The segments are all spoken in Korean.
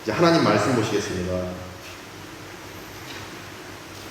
이제 하나님 말씀 보시겠습니다.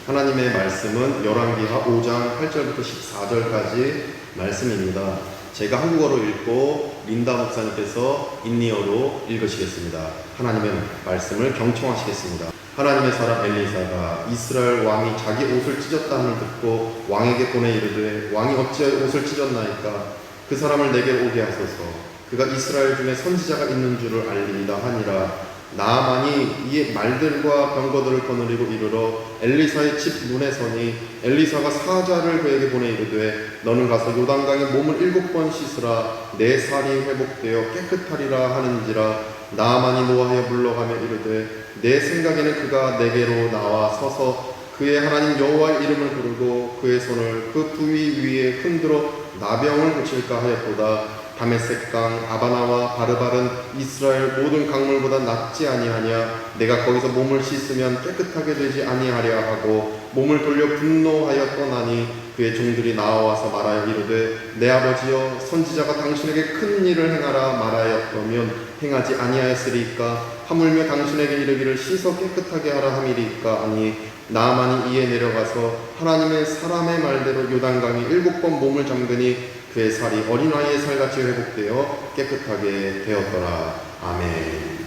하나님의 말씀은 열왕기하 5장 8절부터 14절까지 말씀입니다. 제가 한국어로 읽고 린다 목사님께서 인니어로 읽으시겠습니다. 하나님의 말씀을 경청하시겠습니다. 하나님의 사람 엘리사가 이스라엘 왕이 자기 옷을 찢었다 함을 듣고 왕에게 보내 이르되 왕이 어찌하여 옷을 찢었나이까 그 사람을 내게 오게 하소서. 그가 이스라엘 중에 선지자가 있는 줄을 알리이다 하니라. 나아만이 이 말들과 병거들을 거느리고 이르러 엘리사의 집 문에 서니 엘리사가 사자를 그에게 보내 이르되 너는 가서 요단강에 몸을 7번 씻으라 내 살이 회복되어 깨끗하리라 하는지라. 나아만이 노하여 물러가며 이르되 내 생각에는 그가 내게로 나와 서서 그의 하나님 여호와의 이름을 부르고 그의 손을 그 부위 위에 흔들어 나병을 고칠까 하였도다. 다메섹강 아바나와 바르발은 이스라엘 모든 강물보다 낫지 아니하냐. 내가 거기서 몸을 씻으면 깨끗하게 되지 아니하랴 하고 몸을 돌려 분노하여 떠나니 그의 종들이 나와서 말하여 이르되 내 아버지여 선지자가 당신에게 큰 일을 행하라 말하였더면 행하지 아니하였으리까. 하물며 당신에게 이르기를 씻어 깨끗하게 하라 함이리까 하니 나아만이 이에 내려가서 하나님의 사람의 말대로 요단강에 7번 몸을 잠그니 그의 살이 어린아이의 살같이 회복되어 깨끗하게 되었더라. 아멘.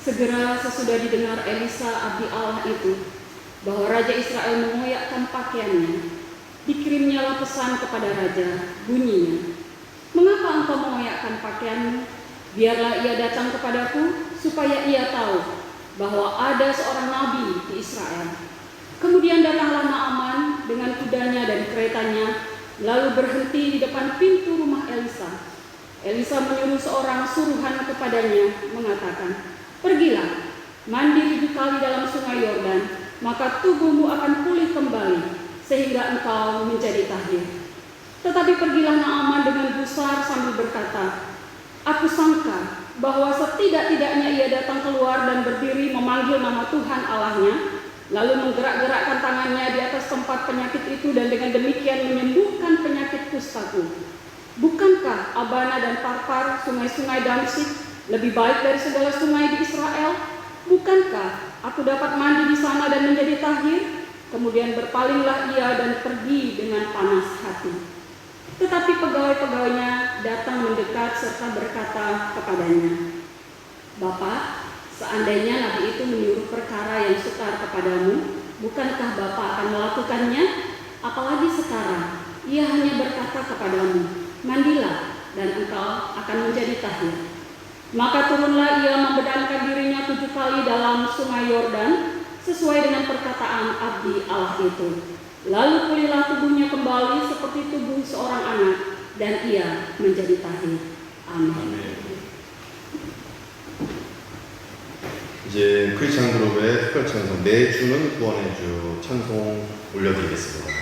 Segera sesudah didengar Elisa abdi Allah itu bahwa Raja Israel mengoyakkan pakaiannya, dikirimnyalah pesan kepada Raja, bunyinya, mengapa engkau mengoyakkan pakaianmu? Biarlah ia datang kepadaku supaya ia tahu bahwa ada seorang nabi di Israel. Kemudian datanglah Naaman dengan kudanya dan keretanya, lalu berhenti di depan pintu rumah Elisa. Elisa menyuruh seorang suruhan kepadanya, mengatakan, pergilah, mandi 7 kali dalam sungai Yordan, maka tubuhmu akan pulih kembali, sehingga engkau menjadi tahir. Tetapi pergilah Naaman dengan gusar sambil berkata, aku sangka bahwa setidak-tidaknya ia datang keluar dan berdiri memanggil nama Tuhan Allahnya, lalu menggerak-gerakkan tangannya di atas tempat penyakit itu dan dengan demikian menyembuhkan penyakit kustaku. Bukankah Abana dan Parpar, sungai-sungai Damsik, lebih baik dari segala sungai di Israel? Bukankah aku dapat mandi di sana dan menjadi tahir? Kemudian berpalinglah ia dan pergi dengan panas hati. Tetapi pegawai-pegawainya datang mendekat serta berkata kepadanya, Bapak, seandainya nabi itu menyuruh perkara yang sukar kepadamu, bukankah Bapak akan melakukannya? Apalagi sekarang, ia hanya berkata kepadamu, mandilah dan engkau akan menjadi tahir. Maka turunlah ia membedankan dirinya 7 kali dalam sungai Yordan, sesuai dengan perkataan abdi Allah itu. Lalu pulihlah tubuhnya kembali seperti tubuh seorang anak, dan ia menjadi tahir. 아멘. 이제 크리스찬 그룹의 특별 찬송 내 주는 구원의 주 찬송 올려드리겠습니다.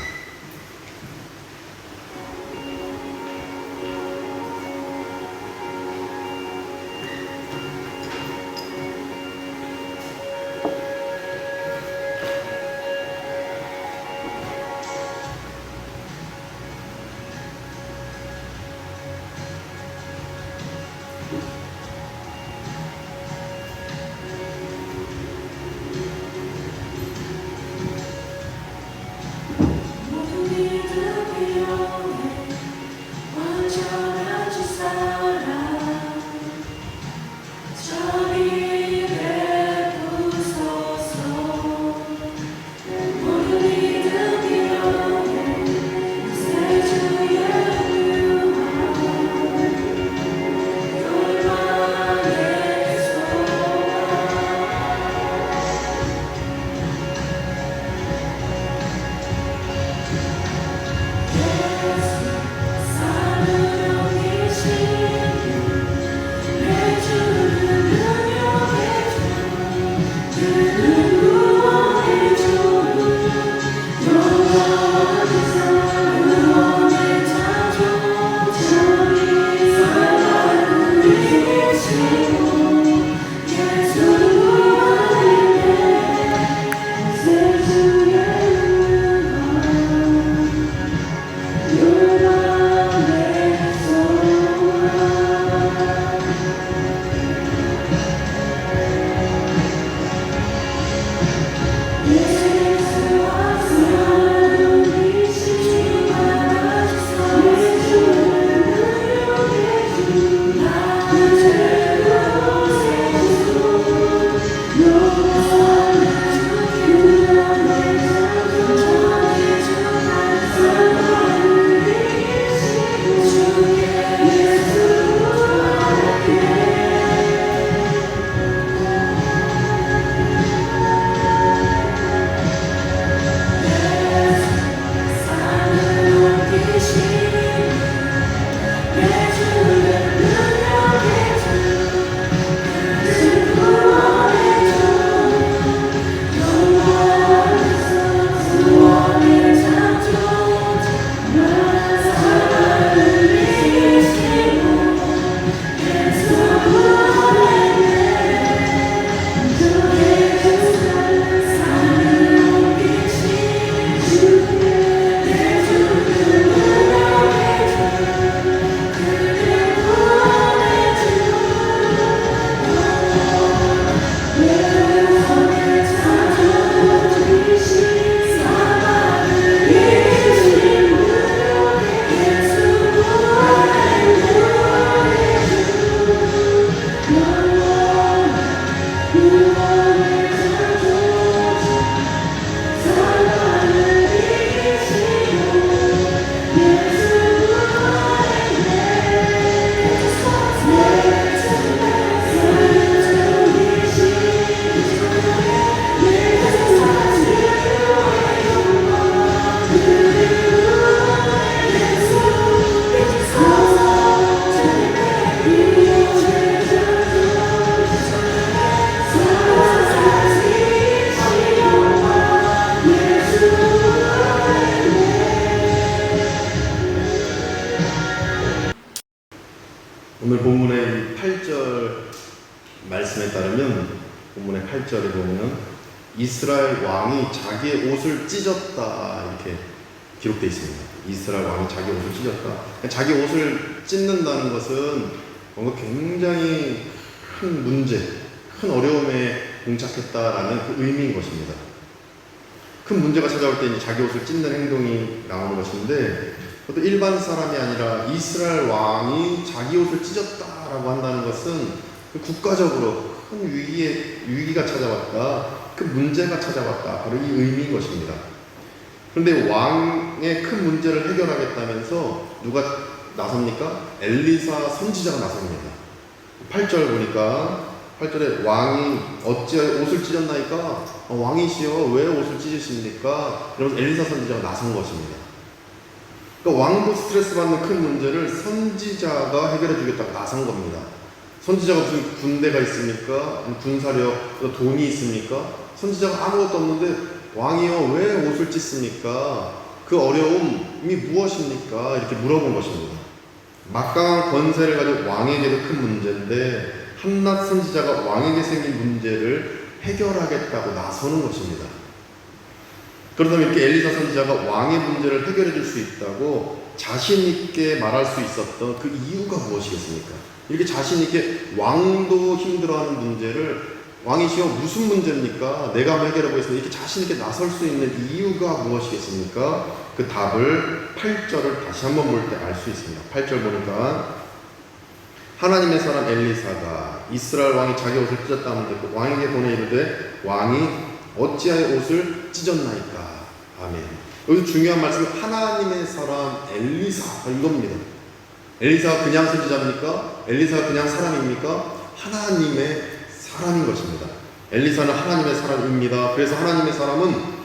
오늘 본문의 8절 말씀에 따르면 본문의 8절에 보면 이스라엘 왕이 자기의 옷을 찢었다 이렇게 기록되어 있습니다. 이스라엘 왕이 자기 옷을 찢었다. 자기 옷을 찢는다는 것은 뭔가 굉장히 큰 문제, 큰 어려움에 봉착했다라는 그 의미인 것입니다. 큰 문제가 찾아올 때 이제 자기 옷을 찢는 행동이 나오는 것인데, 또 일반 사람이 아니라 이스라엘 왕이 자기 옷을 찢었다라고 한다는 것은 그 국가적으로 큰 위기가 찾아왔다, 큰 문제가 찾아왔다, 바로 이 의미인 것입니다. 그런데 왕의 큰 문제를 해결하겠다면서 누가 나섭니까? 엘리사 선지자가 나섭니다. 8절 보니까 8절에 왕이 어찌하여 옷을 찢었나이까? 왕이시여 왜 옷을 찢으십니까? 이러면서 엘리사 선지자가 나선 것입니다. 그러니까 왕도 스트레스 받는 큰 문제를 선지자가 해결해 주겠다고 나선 겁니다. 선지자가 무슨 군대가 있습니까? 군사력, 돈이 있습니까? 선지자가 아무것도 없는데 왕이여 왜 옷을 찢습니까? 그 어려움이 무엇입니까? 이렇게 물어본 것입니다. 막강한 권세를 가진 왕에게도 큰 문제인데 한낱 선지자가 왕에게 생긴 문제를 해결하겠다고 나서는 것입니다. 그렇다면 이렇게 엘리사 선지자가 왕의 문제를 해결해 줄 수 있다고 자신 있게 말할 수 있었던 그 이유가 무엇이겠습니까? 이렇게 자신 있게 왕도 힘들어하는 문제를 왕이시여 무슨 문제입니까? 내가 한번 해결해 보겠습니다. 이렇게 자신 있게 나설 수 있는 이유가 무엇이겠습니까? 그 답을 8절을 다시 한번 볼 때 알 수 있습니다. 8절 보니까 하나님의 사람 엘리사가 이스라엘 왕이 자기 옷을 찢었다 하는데 그 왕에게 보내 이르되 왕이 어찌하여 옷을 찢었나이까? 아멘. 여기서 중요한 말씀은 하나님의 사람 엘리사 이겁니다. 엘리사가 그냥 선지자입니까? 엘리사가 그냥 사람입니까? 하나님의 사람인 것입니다. 엘리사는 하나님의 사람입니다. 그래서 하나님의 사람은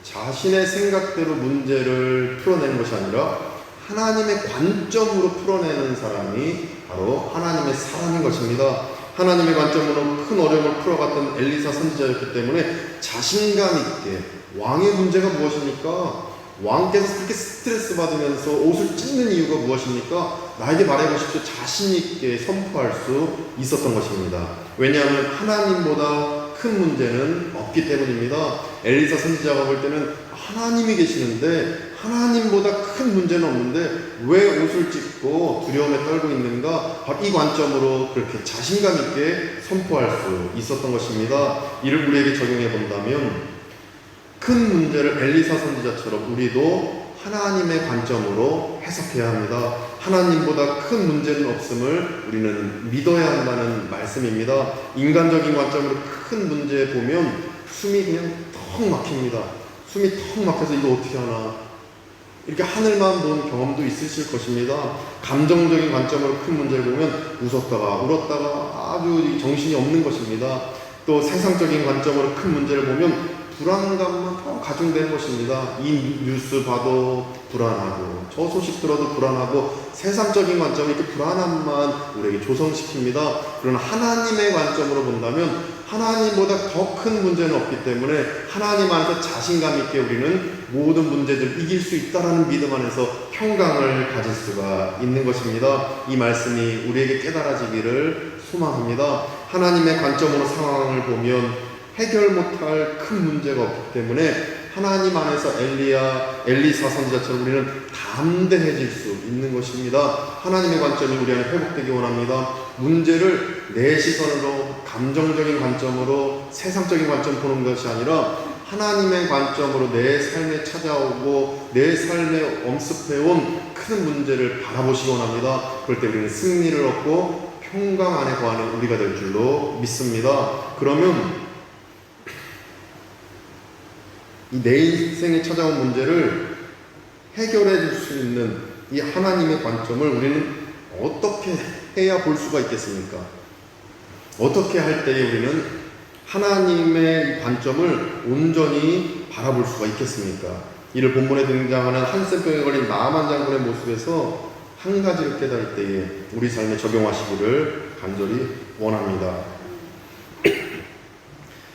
자신의 생각대로 문제를 풀어내는 것이 아니라 하나님의 관점으로 풀어내는 사람이 바로 하나님의 사람인 것입니다. 하나님의 관점으로 큰 어려움을 풀어갔던 엘리사 선지자였기 때문에 자신감 있게 왕의 문제가 무엇입니까? 왕께서 그렇게 스트레스 받으면서 옷을 찢는 이유가 무엇입니까? 나에게 말해보십시오. 자신 있게 선포할 수 있었던 것입니다. 왜냐하면 하나님보다 큰 문제는 없기 때문입니다. 엘리사 선지자가 볼 때는 하나님이 계시는데 하나님보다 큰 문제는 없는데 왜 옷을 찢고 두려움에 떨고 있는가? 바로 이 관점으로 그렇게 자신감 있게 선포할 수 있었던 것입니다. 이를 우리에게 적용해 본다면 큰 문제를 엘리사 선지자처럼 우리도 하나님의 관점으로 해석해야 합니다. 하나님보다 큰 문제는 없음을 우리는 믿어야 한다는 말씀입니다. 인간적인 관점으로 큰 문제 보면 숨이 그냥 턱 막힙니다. 숨이 턱 막혀서 이거 어떻게 하나 이렇게 하늘만 본 경험도 있으실 것입니다. 감정적인 관점으로 큰 문제를 보면 웃었다가 울었다가 아주 정신이 없는 것입니다. 또 세상적인 관점으로 큰 문제를 보면 불안감만 더 가중되는 것입니다. 이 뉴스 봐도 불안하고 저 소식 들어도 불안하고 세상적인 관점이 이렇게 불안함만 우리에게 조성시킵니다. 그러나 하나님의 관점으로 본다면 하나님보다 더 큰 문제는 없기 때문에 하나님 안에서 자신감 있게 우리는 모든 문제들을 이길 수 있다라는 믿음 안에서 평강을 가질 수가 있는 것입니다. 이 말씀이 우리에게 깨달아지기를 소망합니다. 하나님의 관점으로 상황을 보면 해결 못할 큰 문제가 없기 때문에 하나님 안에서 엘리사 선지자처럼 우리는 담대해질 수 있는 것입니다. 하나님의 관점이 우리 안에 회복되기 원합니다. 문제를 내 시선으로 감정적인 관점으로 세상적인 관점 보는 것이 아니라 하나님의 관점으로 내 삶에 찾아오고 내 삶에 엄습해온 큰 문제를 바라보시기 원합니다. 그럴 때 우리는 승리를 얻고 평강 안에 거하는 우리가 될 줄로 믿습니다. 그러면 이 내 인생에 찾아온 문제를 해결해 줄 수 있는 이 하나님의 관점을 우리는 어떻게 해야 볼 수가 있겠습니까? 어떻게 할 때에 우리는 하나님의 이 관점을 온전히 바라볼 수가 있겠습니까? 이를 본문에 등장하는 한센병에 걸린 나아만 장군의 모습에서 한 가지를 깨달을 때에 우리 삶에 적용하시기를 간절히 원합니다.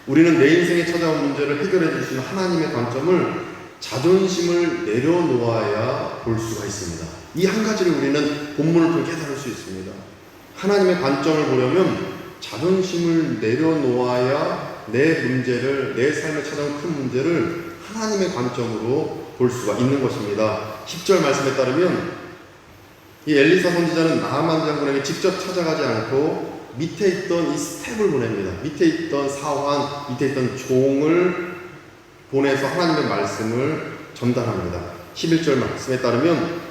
우리는 내 인생에 찾아온 문제를 해결해 줄 수 있는 하나님의 관점을 자존심을 내려놓아야 볼 수가 있습니다. 이 한 가지를 우리는 본문을 통해 깨달을 수 있습니다. 하나님의 관점을 보려면 자존심을 내려놓아야 내 문제를, 내 삶에 찾아온 큰 문제를 하나님의 관점으로 볼 수가 있는 것입니다. 10절 말씀에 따르면 이 엘리사 선지자는 나아만 장군에게 직접 찾아가지 않고 밑에 있던 이 스텝을 보냅니다. 밑에 있던 사환, 밑에 있던 종을 보내서 하나님의 말씀을 전달합니다. 11절 말씀에 따르면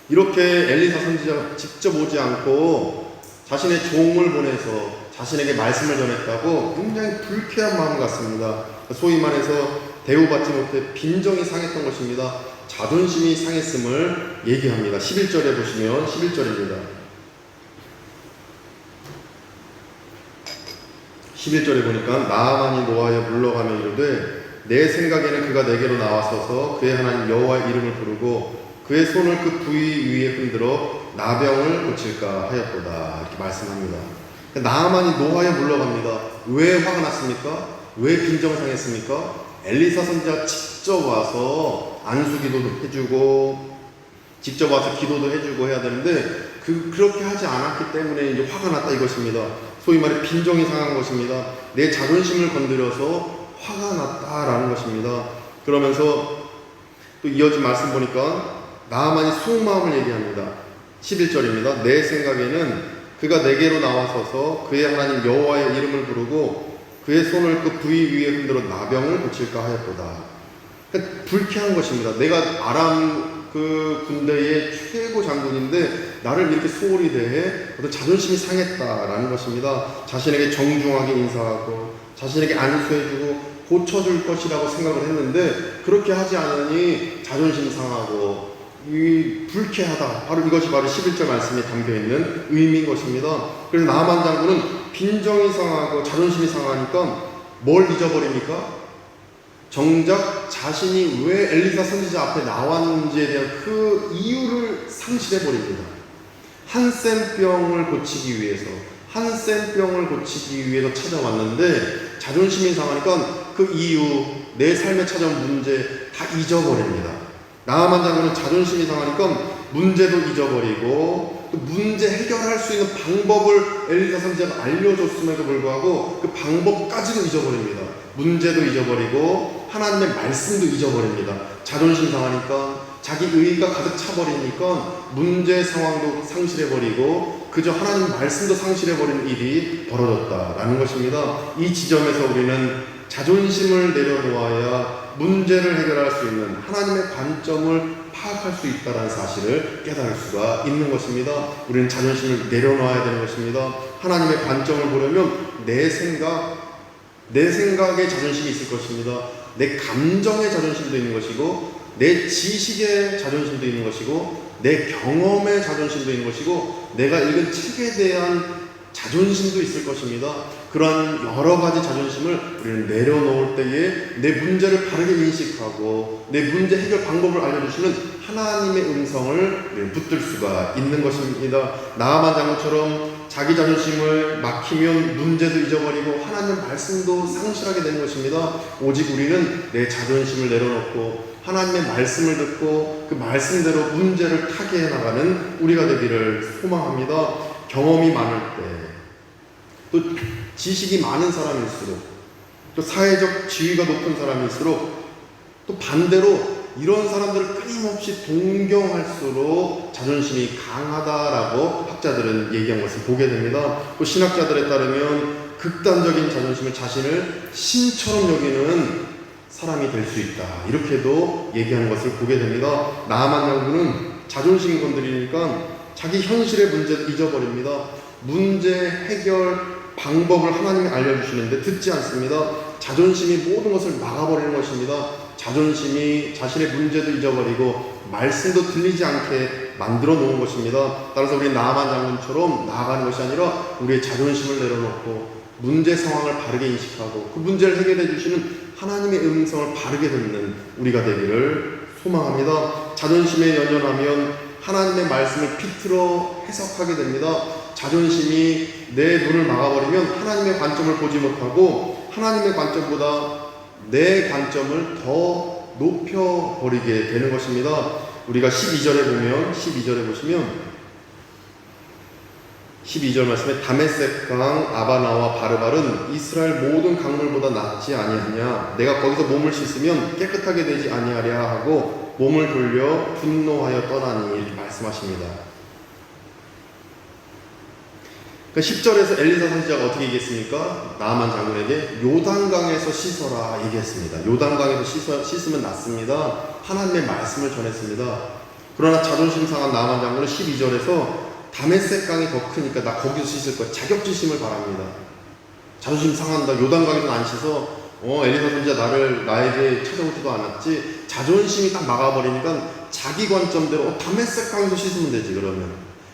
이렇게 엘리사 선지자가 직접 오지 않고 자신의 종을 보내서 자신에게 말씀을 전했다고 굉장히 불쾌한 마음 같습니다. 소위 말해서 대우받지 못해 빈정이 상했던 것입니다. 자존심이 상했음을 얘기합니다. 11절에 보시면 11절입니다. 11절에 보니까 나아만이 노하여 물러가며 이르되 내 생각에는 그가 내게로 나와서서 그의 하나님 여호와의 이름을 부르고 그의 손을 그 부위 위에 흔들어 나병을 고칠까 하였도다. 이렇게 말씀합니다. 나아만이 노하여 물러갑니다. 왜 화가 났습니까? 왜 빈정상했습니까? 엘리사 선지자가 직접 와서 안수기도도 해주고 직접 와서 기도도 해주고 해야 되는데 그렇게 하지 않았기 때문에 이제 화가 났다 이것입니다. 소위 말해 빈정이 상한 것입니다. 내 자존심을 건드려서 화가 났다라는 것입니다. 그러면서 또 이어진 말씀 보니까 나아만이 속마음을 얘기합니다. 11절입니다. 내 생각에는 그가 내게로 나와서서 그의 하나님 여호와의 이름을 부르고 그의 손을 그 부위 위에 흔들어 나병을 고칠까 하였도다. 그러니까 불쾌한 것입니다. 내가 아람 그 군대의 최고 장군인데 나를 이렇게 소홀히 대해 어떤 자존심이 상했다라는 것입니다. 자신에게 정중하게 인사하고 자신에게 안수해주고 고쳐줄 것이라고 생각을 했는데 그렇게 하지 않으니 자존심 상하고 이 불쾌하다. 바로 이것이 바로 11절 말씀에 담겨있는 의미인 것입니다. 그래서 나아만 장군은 빈정이 상하고 자존심이 상하니까 뭘 잊어버립니까? 정작 자신이 왜 엘리사 선지자 앞에 나왔는지에 대한 그 이유를 상실해버립니다. 한센병을 고치기 위해서 한센병을 고치기 위해서 찾아왔는데 자존심이 상하니까 그 이유, 내 삶에 찾아온 문제 다 잊어버립니다. 나아만 장군은 자존심이 상하니까 문제도 잊어버리고 또 문제 해결할 수 있는 방법을 엘리사 선지자가 알려줬음에도 불구하고 그 방법까지도 잊어버립니다. 문제도 잊어버리고 하나님의 말씀도 잊어버립니다. 자존심 상하니까 자기 의의가 가득 차버리니까 문제 상황도 상실해버리고 그저 하나님 말씀도 상실해버리는 일이 벌어졌다라는 것입니다. 이 지점에서 우리는 자존심을 내려놓아야 문제를 해결할 수 있는 하나님의 관점을 파악할 수 있다는 사실을 깨달을 수가 있는 것입니다. 우리는 자존심을 내려놔야 되는 것입니다. 하나님의 관점을 보려면 내 생각에 자존심이 있을 것입니다. 내 감정의 자존심도 있는 것이고 내 지식의 자존심도 있는 것이고 내 경험의 자존심도 있는 것이고 내가 읽은 책에 대한 자존심도 있을 것입니다. 그러한 여러 가지 자존심을 우리는 내려놓을 때에 내 문제를 바르게 인식하고 내 문제 해결 방법을 알려주시는 하나님의 음성을 붙들 수가 있는 것입니다. 나아만 장군처럼 자기 자존심을 막히면 문제도 잊어버리고 하나님의 말씀도 상실하게 되는 것입니다. 오직 우리는 내 자존심을 내려놓고 하나님의 말씀을 듣고 그 말씀대로 문제를 타개해 나가는 우리가 되기를 소망합니다. 경험이 많을 때 또 지식이 많은 사람일수록 또 사회적 지위가 높은 사람일수록 또 반대로 이런 사람들을 끊임없이 동경할수록 자존심이 강하다라고 학자들은 얘기한 것을 보게 됩니다. 또 신학자들에 따르면 극단적인 자존심을 자신을 신처럼 여기는 사람이 될 수 있다. 이렇게도 얘기하는 것을 보게 됩니다. 나아만 장군은 자존심 건드리니까 자기 현실의 문제를 잊어버립니다. 문제 해결 방법을 하나님이 알려주시는데 듣지 않습니다. 자존심이 모든 것을 막아버리는 것입니다. 자존심이 자신의 문제도 잊어버리고 말씀도 들리지 않게 만들어 놓은 것입니다. 따라서 우리 나아만 장군처럼 나아가는 것이 아니라 우리의 자존심을 내려놓고 문제 상황을 바르게 인식하고 그 문제를 해결해 주시는 하나님의 음성을 바르게 듣는 우리가 되기를 소망합니다. 자존심에 연연하면 하나님의 말씀을 비틀어 해석하게 됩니다. 자존심이 내 눈을 막아버리면 하나님의 관점을 보지 못하고 하나님의 관점보다 내 관점을 더 높여버리게 되는 것입니다. 우리가 12절에 보시면 12절 말씀에 다메섹 강 아바나와 바르발은 이스라엘 모든 강물보다 낫지 아니하냐. 내가 거기서 몸을 씻으면 깨끗하게 되지 아니하랴 하고 몸을 돌려 분노하여 떠나니, 이렇게 말씀하십니다. 그러니까 10절에서 엘리사 선지자가 어떻게 얘기했습니까? 나아만 장군에게 요단강에서 씻어라 얘기했습니다. 요단강에서 씻으면 낫습니다. 하나님의 말씀을 전했습니다. 그러나 자존심 상한 나아만 장군은 12절에서 다메섹 강이 더 크니까 나 거기서 씻을 거야. 자격지심을 바랍니다. 자존심 상한다. 요단강에서 안 씻어. 엘리사 선지자 나에게 찾아오지도 않았지. 자존심이 딱 막아버리니까 자기 관점대로 다메섹 강에서 씻으면 되지. 그러면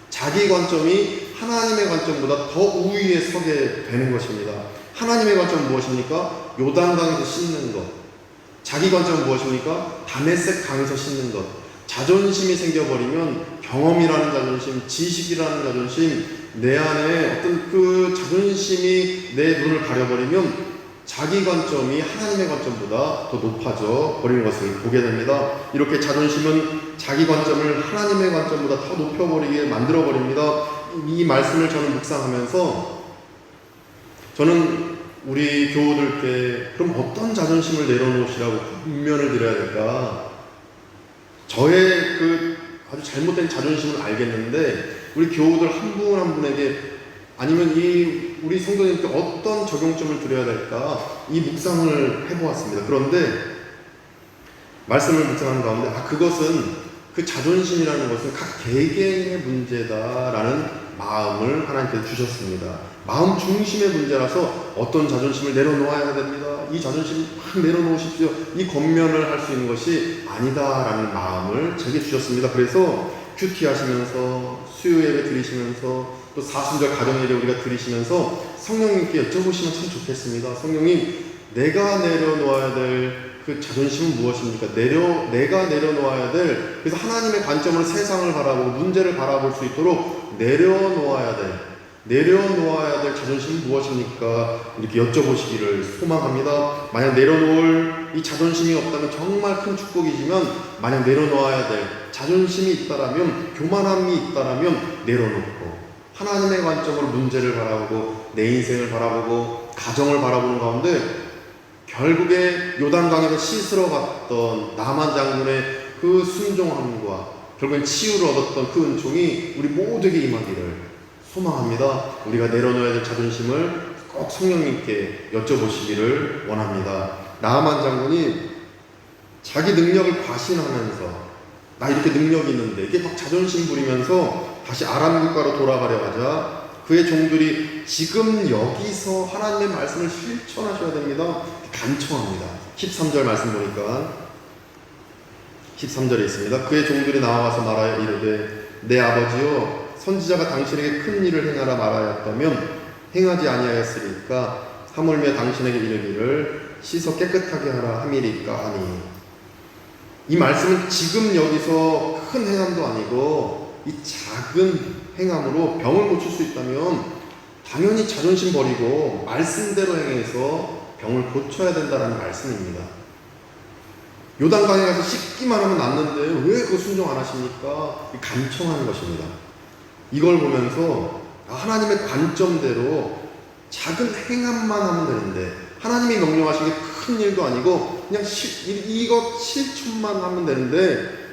자기 관점이 하나님의 관점보다 더 우위에 서게 되는 것입니다. 하나님의 관점은 무엇입니까? 요단강에서 씻는 것. 자기 관점은 무엇입니까? 다메섹 강에서 씻는 것. 자존심이 생겨버리면 경험이라는 자존심, 지식이라는 자존심, 내 안에 어떤 그 자존심이 내 눈을 가려버리면 자기 관점이 하나님의 관점보다 더 높아져 버리는 것을 보게 됩니다. 이렇게 자존심은 자기 관점을 하나님의 관점보다 더 높여버리게 만들어버립니다. 이 말씀을 저는 묵상하면서 저는 우리 교우들께 그럼 어떤 자존심을 내려놓으시라고 분면을 드려야 될까? 저의 그 아주 잘못된 자존심은 알겠는데 우리 교우들 한 분 한 분에게 아니면 우리 성도님께 어떤 적용점을 드려야 될까? 이 묵상을 해보았습니다. 그런데 말씀을 묵상하는 가운데 그것은 그 자존심이라는 것은 각 개개인의 문제다라는 마음을 하나님께서 주셨습니다. 마음 중심의 문제라서 어떤 자존심을 내려놓아야 됩니다. 이 자존심 막 내려놓으십시오. 이 권면을 할 수 있는 것이 아니다라는 마음을 제게 주셨습니다. 그래서 큐티 하시면서 수요 예배 드리시면서 또 사순절 가정 예배 우리가 드리시면서 성령님께 여쭤보시면 참 좋겠습니다. 성령님, 내가 내려놓아야 될 그 자존심은 무엇입니까? 내가 내려놓아야 될, 그래서 하나님의 관점으로 세상을 바라보고 문제를 바라볼 수 있도록 내려놓아야 될 자존심은 무엇입니까? 이렇게 여쭤보시기를 소망합니다. 만약 내려놓을 이 자존심이 없다면 정말 큰 축복이지만, 만약 내려놓아야 될 자존심이 있다라면, 교만함이 있다라면 내려놓고 하나님의 관점으로 문제를 바라보고 내 인생을 바라보고 가정을 바라보는 가운데 결국에 요단강에서 씻으러 갔던 나만 장군의 그 순종함과 결국엔 치유를 얻었던 그 은총이 우리 모두에게 임하기를 소망합니다. 우리가 내려놓아야 될 자존심을 꼭 성령님께 여쭤보시기를 원합니다. 나만 장군이 자기 능력을 과신하면서 나 이렇게 능력이 있는데 이게 막 자존심 부리면서 다시 아람 국가로 돌아가려 하자 그의 종들이 지금 여기서 하나님의 말씀을 실천하셔야 됩니다. 간청합니다. 13절 말씀 보니까 13절에 있습니다. 그의 종들이 나와서 말하여 이르되 내 아버지여 선지자가 당신에게 큰 일을 행하라 말하였다면 행하지 아니하였으리까 하물며 당신에게 이르기를 씻어 깨끗하게 하라 함이리까 하니. 이 말씀은 지금 여기서 큰 행함도 아니고 이 작은 행함으로 병을 고칠 수 있다면 당연히 자존심 버리고 말씀대로 행해서 병을 고쳐야 된다는 말씀입니다. 요단강에 가서 씻기만 하면 낫는데 왜 그거 순종 안 하십니까? 간청하는 것입니다. 이걸 보면서 하나님의 관점대로 작은 행함만 하면 되는데 하나님이 명령하신 게 큰 일도 아니고 그냥 이것 실천만 하면 되는데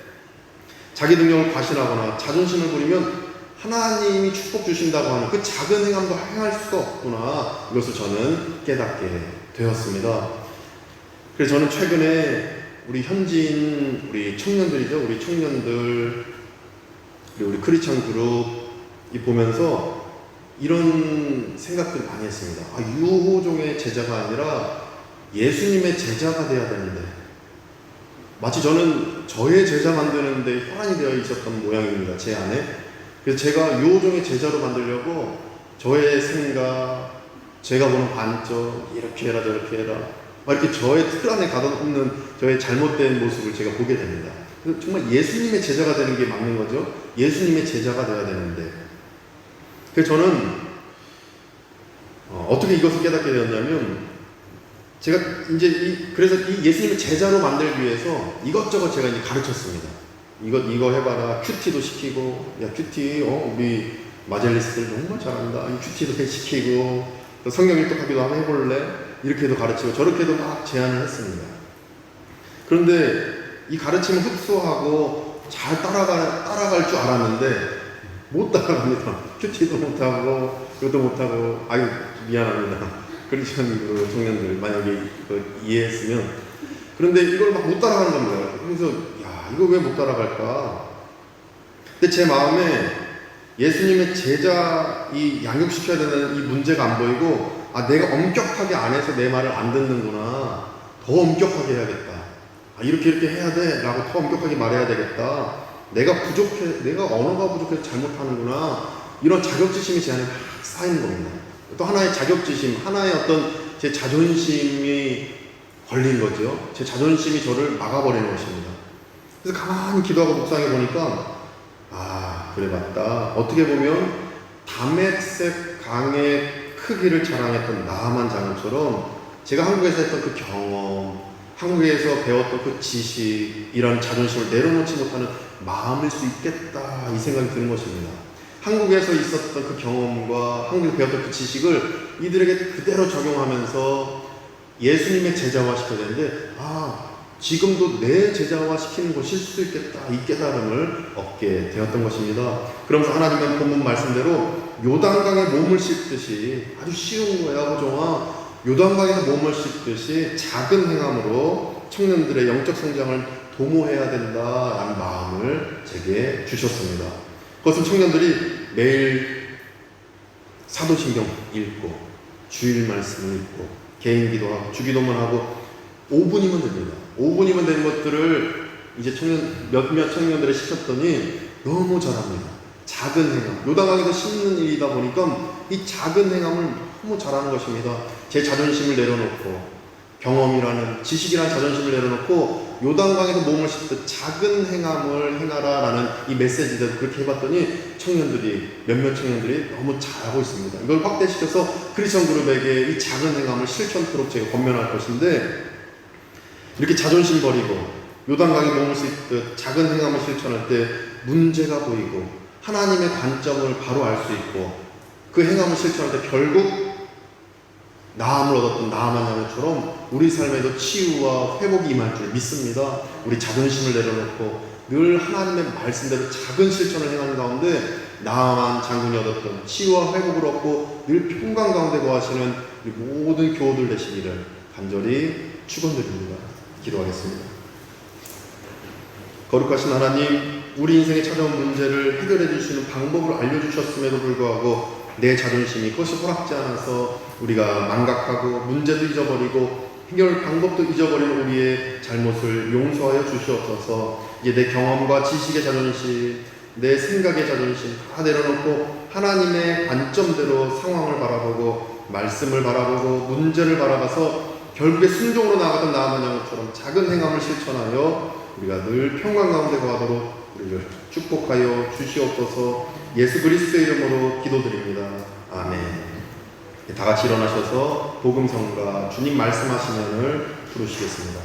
자기 능력을 과신하거나 자존심을 부리면 하나님이 축복 주신다고 하는 그 작은 행함도 행할 수가 없구나. 이것을 저는 깨닫게 되었습니다. 그래서 저는 최근에 우리 현지인 우리 청년들이죠. 우리 청년들 그리고 우리 크리스천 그룹이 보면서 이런 생각들을 많이 했습니다. 유호종의 제자가 아니라 예수님의 제자가 돼야 되는데 마치 저는 저의 제자 만드는데 혈안이 되어 있었던 모양입니다. 제 안에. 그래서 제가 유호종의 제자로 만들려고 저의 생각, 제가 보는 관점, 이렇게 해라 저렇게 해라 이렇게 저의 틀 안에 가둬놓는 저의 잘못된 모습을 제가 보게 됩니다. 그래서 정말 예수님의 제자가 되는 게 맞는 거죠. 예수님의 제자가 돼야 되는데 그래서 저는 어떻게 이것을 깨닫게 되었냐면 제가 그래서 이 예수님의 제자로 만들기 위해서 이것저것 제가 이제 가르쳤습니다. 이거 해봐라. 큐티도 시키고, 야, 큐티, 우리 마젤리스트를 정말 잘한다. 이 큐티도 시키고 또 성경 일독하기도 한번 해볼래? 이렇게도 가르치고 저렇게도 막 제안을 했습니다. 그런데 이 가르침을 흡수하고 잘 따라갈 줄 알았는데 못 따라갑니다. 큐티도 못하고 이것도 못하고 아유 미안합니다. 크리스천으로 청년들 만약에 이해했으면 그런데 이걸 막 못 따라가는 겁니다. 그래서 야 이거 왜 못 따라갈까? 근데 제 마음에 예수님의 제자 이 양육시켜야 되는 이 문제가 안 보이고 아 내가 엄격하게 안 해서 내 말을 안 듣는구나. 더 엄격하게 해야겠다. 아 이렇게 해야 돼 라고 더 엄격하게 말해야 되겠다. 내가 언어가 부족해서 잘못하는구나. 이런 자격지심이 제 안에 막 쌓이는 겁니다. 또 하나의 자격지심, 하나의 어떤 제 자존심이 걸린 거죠. 제 자존심이 저를 막아버리는 것입니다. 그래서 가만히 기도하고 묵상해 보니까 아 그래 맞다. 어떻게 보면 다메섹 강의 크기를 자랑했던 나아만 장로처럼 제가 한국에서 했던 그 경험, 한국에서 배웠던 그 지식, 이런 자존심을 내려놓지 못하는 마음일 수 있겠다 이 생각이 드는 것입니다. 한국에서 있었던 그 경험과 한국에서 배웠던 그 지식을 이들에게 그대로 적용하면서 예수님의 제자화 시켜야 되는데 지금도 내 제자화 시키는 것일 수도 있겠다 이 깨달음을 얻게 되었던 것입니다. 그러면서 하나님의 본문 말씀대로 요단강에 몸을 씻듯이 아주 쉬운 거야 호종아 요단강에서 몸을 씻듯이 작은 행함으로 청년들의 영적 성장을 도모해야 된다라는 마음을 제게 주셨습니다. 그것은 청년들이 매일 사도신경 읽고 주일 말씀을 읽고 개인 기도하고 주기도문 하고 5분이면 됩니다. 5분이면 되는 것들을 이제 몇몇 청년들을 시켰더니 너무 잘합니다. 작은 행함. 요단강에서 씻는 일이다 보니까 이 작은 행함을 너무 잘하는 것입니다. 제 자존심을 내려놓고 경험이라는 지식이라는 자존심을 내려놓고 요단강에서 몸을 씻듯 작은 행함을 행하라라는 이 메시지대로 그렇게 해봤더니 몇몇 청년들이 너무 잘하고 있습니다. 이걸 확대시켜서 크리스천 그룹에게 이 작은 행함을 실천토록 제가 권면할 것인데 이렇게 자존심 버리고 요단강에 몸을 씻듯 작은 행함을 실천할 때 문제가 보이고 하나님의 관점을 바로 알 수 있고 그 행함을 실천할 때 결국 나음을 얻었던 나아만 장로처럼 우리 삶에도 치유와 회복이 임할 줄 믿습니다. 우리 자존심을 내려놓고 늘 하나님의 말씀대로 작은 실천을 행하는 가운데 나아만 장군이 얻었던 치유와 회복을 얻고 늘 평강 가운데 거하시는 우리 모든 교우들 되시기를 간절히 축원드립니다. 기도하겠습니다. 거룩하신 하나님, 우리 인생에 찾아온 문제를 해결해 주시는 방법을 알려주셨음에도 불구하고 내 자존심이 그것이 허락지 않아서 우리가 망각하고 문제도 잊어버리고 해결 방법도 잊어버리는 우리의 잘못을 용서하여 주시옵소서. 이제 내 경험과 지식의 자존심, 내 생각의 자존심 다 내려놓고 하나님의 관점대로 상황을 바라보고 말씀을 바라보고 문제를 바라봐서 결국에 순종으로 나아가던 나아만 장로처럼 작은 행함을 실천하여 우리가 늘 평강 가운데 거하도록 우리를 축복하여 주시옵소서. 예수 그리스도의 이름으로 기도드립니다. 아멘. 다 같이 일어나셔서 복음성가 주님 말씀하시면을 부르시겠습니다.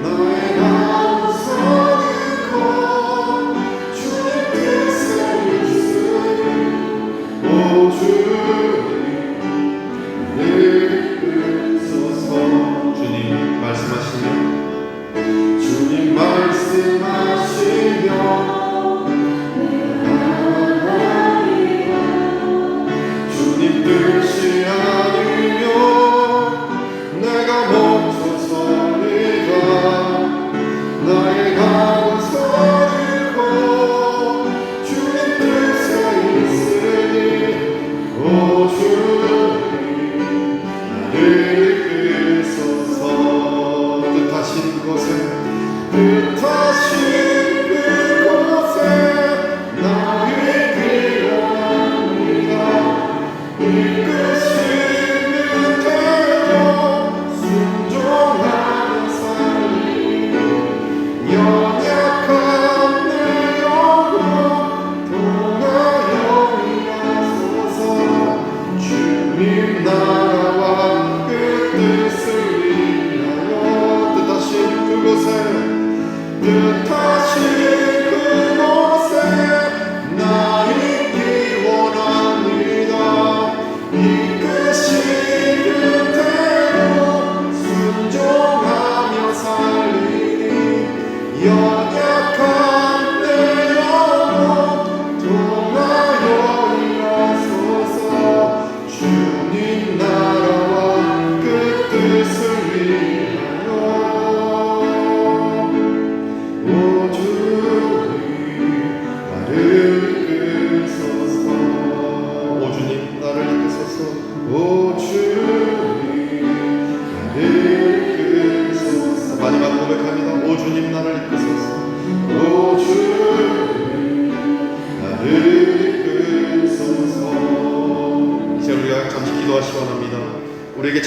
나의 마음 서는 것 주의 뜻을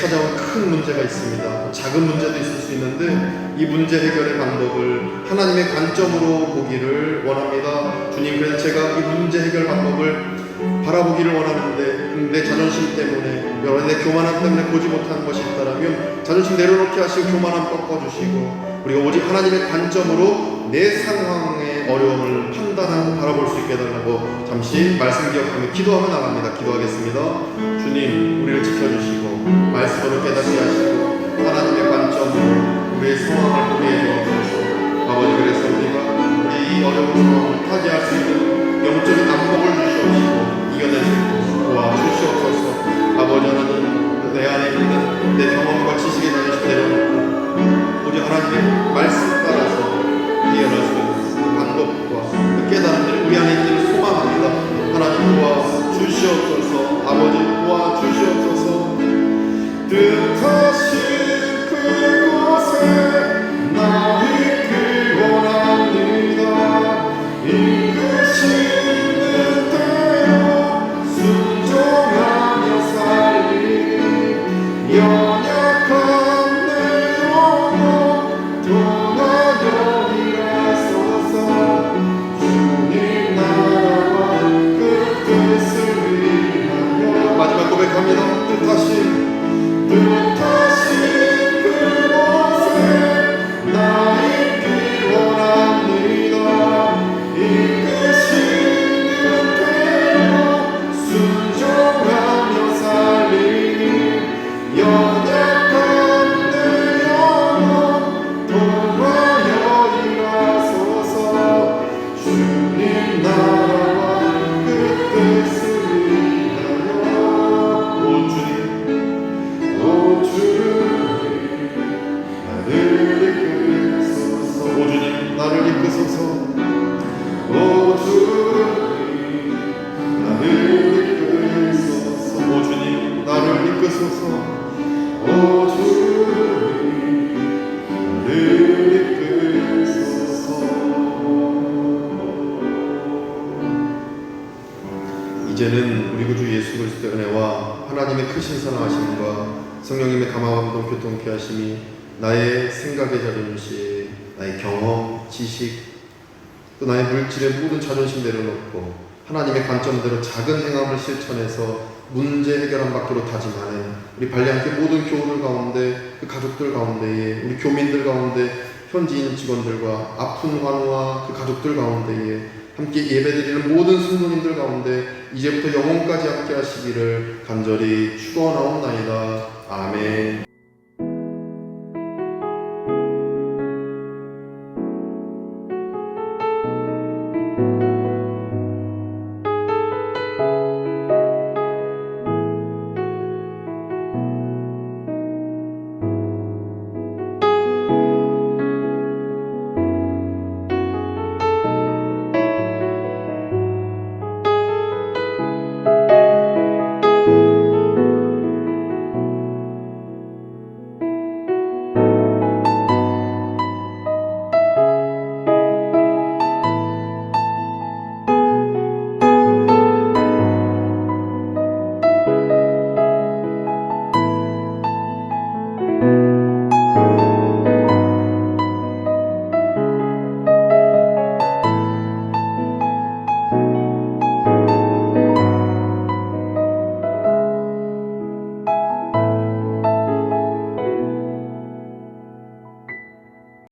찾아온 큰 문제가 있습니다. 작은 문제도 있을 수 있는데 이 문제 해결의 방법을 하나님의 관점으로 보기를 원합니다. 주님, 그래서 제가 이 문제 해결 방법을 바라보기를 원하는데 내 자존심 때문에, 여러분 내 교만함 때문에 보지 못하는 것이 있다라면 자존심 내려놓게 하시고 교만함 꺾어주시고 우리가 오직 하나님의 관점으로 내 상황의 어려움을 판단하고 바라볼 수 있게 해달라고 잠시 말씀 기억하며 기도하며 나갑니다. 기도하겠습니다. 주님, 우리를 지켜주시고 말씀으로 깨닫게 하시고 하나님의 관점으로 우리의 상황을 보게 해주옵소서. 아버지, 그래서 우리가 우리 이 어려운 상황을 타개할 수 있는 영적인 안목을 주시옵시고 이겨낼 수 있도록 도와주시옵소서. 아버지, 하나님 내 안에 있는 내 경험과 지식에 자존심 내려놓고 우리 하나님의 말씀 따라서 이겨낼 수 있는 그 방법과 그 깨달음들이 우리 안에 있기를 소망합니다. 하나님 도와주시옵소서. 아버지 도와주시옵소서. 뜻하신 그곳에 나 있길 원합니다. 이끄시는 대로 순종하며 살리 연약한 내 영혼 통하여 일하소서. 주님 나라와 그 뜻을 위하여. 마지막 고백합니다. 뜻하신 그곳에 나 있길 원합니다. 이끄시는 대로 순종하며 살리니 연약한 내 영혼 통하여 일하소서. 주님 나라와 그 뜻을 위하여. 오 주님, 오 주님 나를 이끄소서. 오 주님 나를 이끄소서. 오 주님 나를 이끄소서. 오 주님 나를 이끄소서. 오 주님 나를 이끄소서. 이제는 우리 구주 예수 그리스도의 은혜와 하나님의 크신 사랑하심과 성령님의 감화감동 교통케 하심이 나의 생각의 자존심, 나의 경험, 지식, 또 나의 물질의 모든 자존심 내려놓고 하나님의 관점대로 작은 행함을 실천해서 문제 해결한 밖으로 다짐하는 우리 발리함께 모든 교우들 가운데, 그 가족들 가운데에, 우리 교민들 가운데, 현지인 직원들과 아픈 환우와 그 가족들 가운데에 함께 예배드리는 모든 성도님들 가운데 이제부터 영혼까지 함께 하시기를 간절히 축원하옵나이다. 아멘.